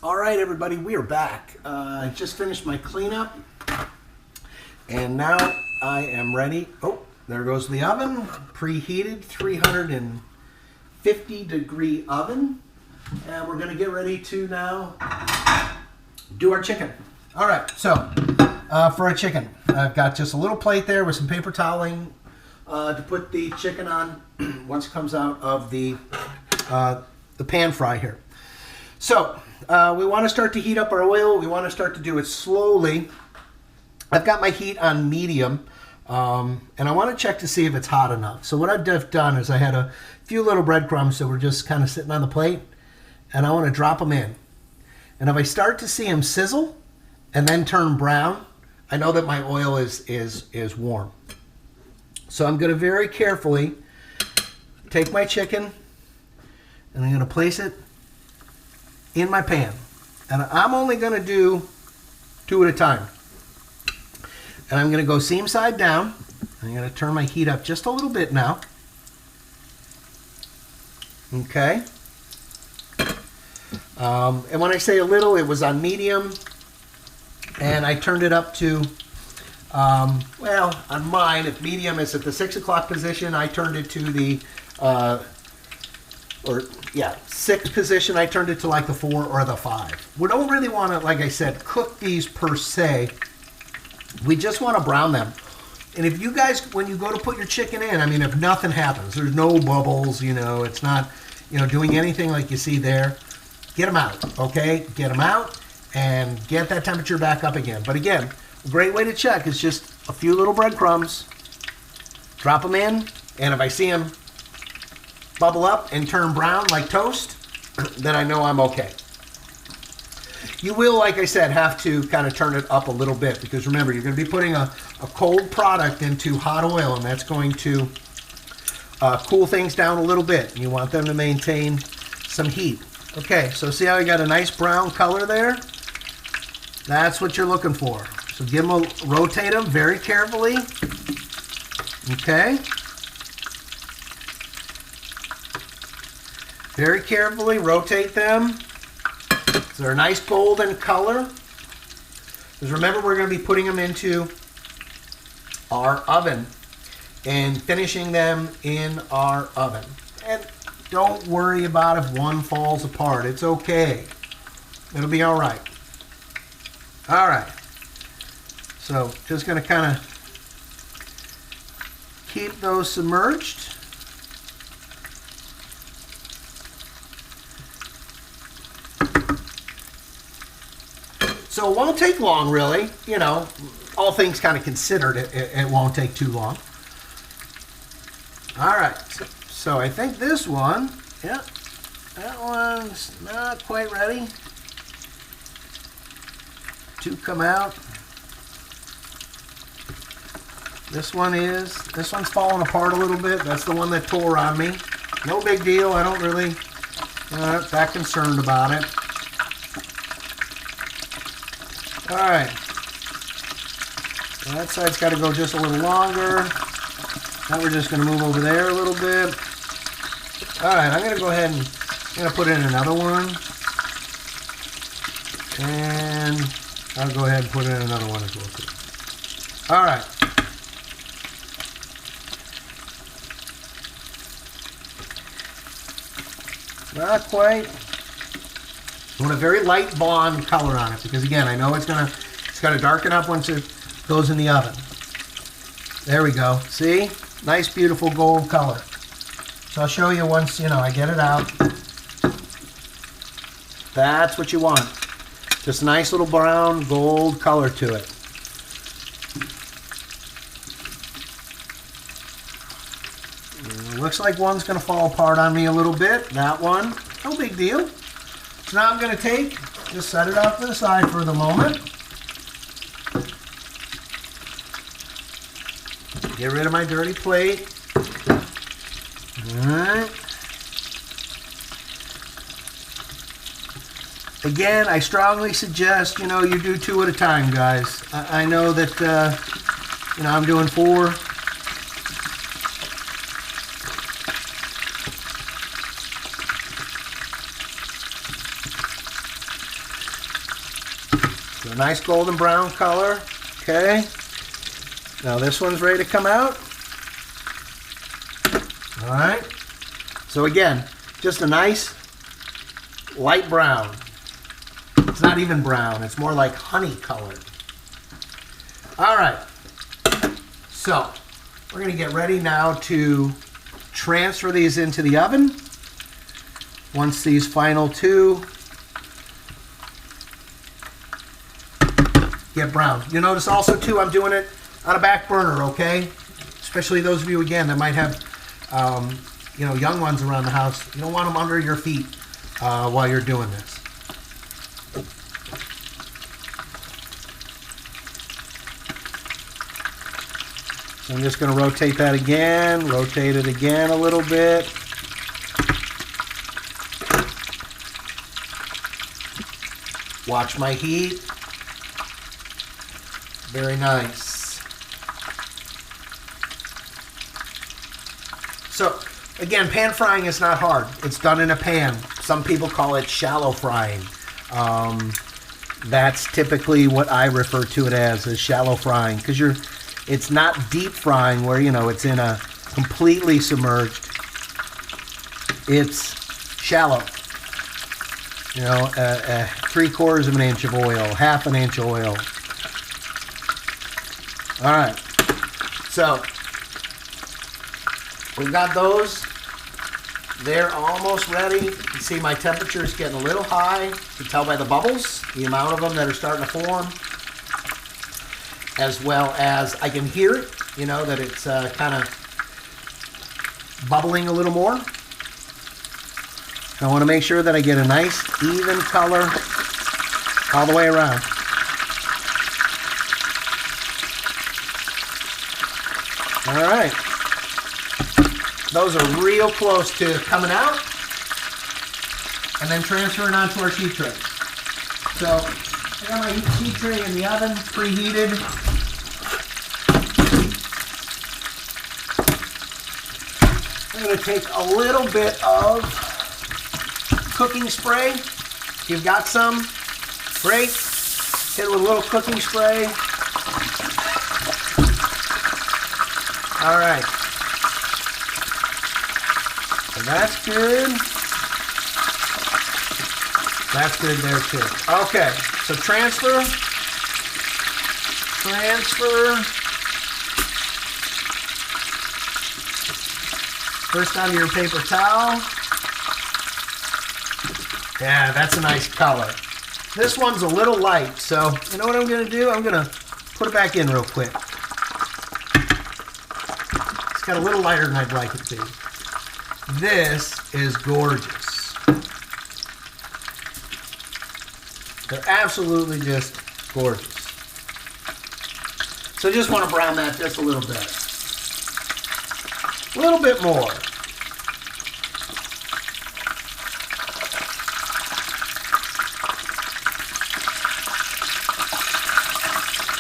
All right, everybody, we are back. I just finished my cleanup, and now I am ready. Oh, there goes the oven, preheated 350-degree oven, and we're going to get ready to now do our chicken. All right, so for our chicken, I've got just a little plate there with some paper toweling to put the chicken on once it comes out of the pan fry here. So we want to start to heat up our oil. We want to start to do it slowly. I've got my heat on medium, and I want to check to see if it's hot enough. So what I've done is I had a few little breadcrumbs that were just kind of sitting on the plate, and I want to drop them in. And if I start to see them sizzle and then turn brown, I know that my oil is warm. So I'm going to very carefully take my chicken, and I'm going to place it in my pan. And I'm only going to do 2 at a time. And I'm going to go seam side down. I'm going to turn my heat up just a little bit now. Okay. And when I say a little, it was on medium. And I turned it up to, well, on mine, if medium is at the 6 o'clock position, I turned it to the, 6 position. I turned it to like the 4 or the 5. We don't really want to, like I said, cook these per se. We just want to brown them. And if you guys, when you go to put your chicken in, I mean, if nothing happens, there's no bubbles, you know, it's not, you know, doing anything like you see there, get them out, okay? Get them out and get that temperature back up again. But again, a great way to check is just a few little breadcrumbs, drop them in, and if I see them bubble up and turn brown like toast, then I know I'm okay. You will, like I said, have to kind of turn it up a little bit because remember, you're going to be putting a cold product into hot oil, and that's going to cool things down a little bit. You want them to maintain some heat. Okay, so see how you got a nice brown color there? That's what you're looking for. So give them rotate them very carefully. Okay. Very carefully rotate them. So they're a nice golden color. Because remember, we're going to be putting them into our oven and finishing them in our oven. And don't worry about if one falls apart. It's okay. It'll be all right. All right. So just going to kind of keep those submerged. So it won't take long, really. You know, all things kind of considered, it won't take too long. All right. So I think this one, yeah, that one's not quite ready to come out. This one's falling apart a little bit. That's the one that tore on me. No big deal. I don't really not that concerned about it. All right, so that side's got to go just a little longer. Now we're just going to move over there a little bit. All right, I'm going to go ahead and put in another one. And I'll go ahead and put in another one as well too. All right. Not quite. I want a very light blonde color on it because again, I know it's got to darken up once it goes in the oven. There we go. See? Nice, beautiful gold color. So I'll show you once, I get it out. That's what you want. Just a nice little brown gold color to it. Looks like one's going to fall apart on me a little bit. That one, no big deal. So now I'm going to just set it off to the side for the moment. Get rid of my dirty plate. All right. Again, I strongly suggest, you do 2 at a time, guys. I know that, I'm doing 4. A nice golden brown color. Okay. Now this one's ready to come out. All right. So again, just a nice light brown. It's not even brown. It's more like honey colored. All right. So we're going to get ready now to transfer these into the oven. Once these final two get brown. You notice also too, I'm doing it on a back burner, okay? Especially those of you, again, that might have, you know, young ones around the house. You don't want them under your feet while you're doing this. So I'm just going to rotate that again, rotate it again a little bit. Watch my heat. Very nice. So, again, pan frying is not hard. It's done in a pan. Some people call it shallow frying. That's typically what I refer to it as shallow frying, because it's not deep frying where, you know, it's in a completely submerged. It's shallow. You know, 3/4 of an inch of oil, 1/2 an inch of oil. All right, so we've got those. They're almost ready. You can see my temperature is getting a little high. You can tell by the bubbles, the amount of them that are starting to form, as well as I can hear it, you know, that it's kind of bubbling a little more. I want to make sure that I get a nice even color all the way around. All right. Those are real close to coming out. And then transferring onto our sheet tray. So I got my sheet tray in the oven, preheated. I'm going to take a little bit of cooking spray. If you've got some, great. Hit it with a little cooking spray. All right. So that's good. That's good there too. Okay, so transfer. First onto your paper towel. Yeah, that's a nice color. This one's a little light, so you know what I'm going to do? I'm going to put it back in real quick. It's got a little lighter than I'd like it to be. This is gorgeous. They're absolutely just gorgeous. So just want to brown that just a little bit. A little bit more.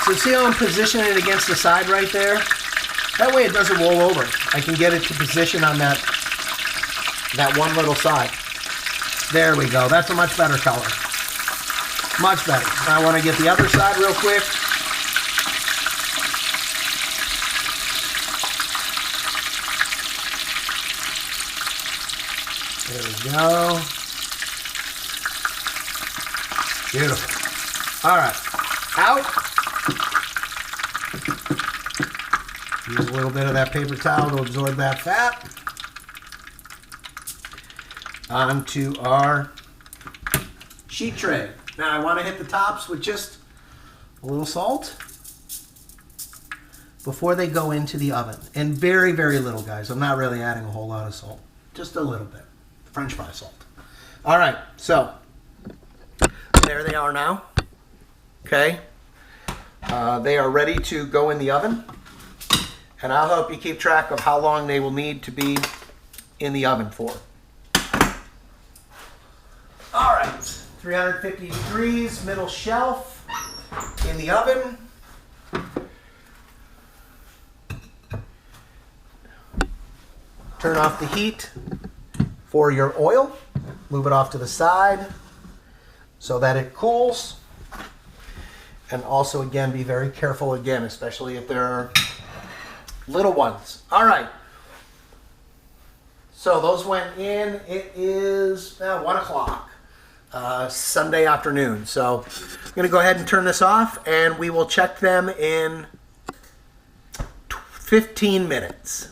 So see how I'm positioning it against the side right there? That way it doesn't roll over. I can get it to position on that one little side. There we go. That's a much better color. Much better. Now I want to get the other side real quick. There we go. Beautiful. All right. Out. Use a little bit of that paper towel to absorb that fat. Onto our sheet tray. Now I want to hit the tops with just a little salt before they go into the oven. And very, very little, guys. I'm not really adding a whole lot of salt. Just a little bit. French fry salt. All right, so there they are now. Okay. They are ready to go in the oven. And I'll help you keep track of how long they will need to be in the oven for. All right, 350 degrees, middle shelf in the oven. Turn off the heat for your oil. Move it off to the side so that it cools. And also, again, be very careful, again, especially if there are little ones. All right. So those went in. It is 1 o'clock, Sunday afternoon. So I'm going to go ahead and turn this off, and we will check them in 15 minutes.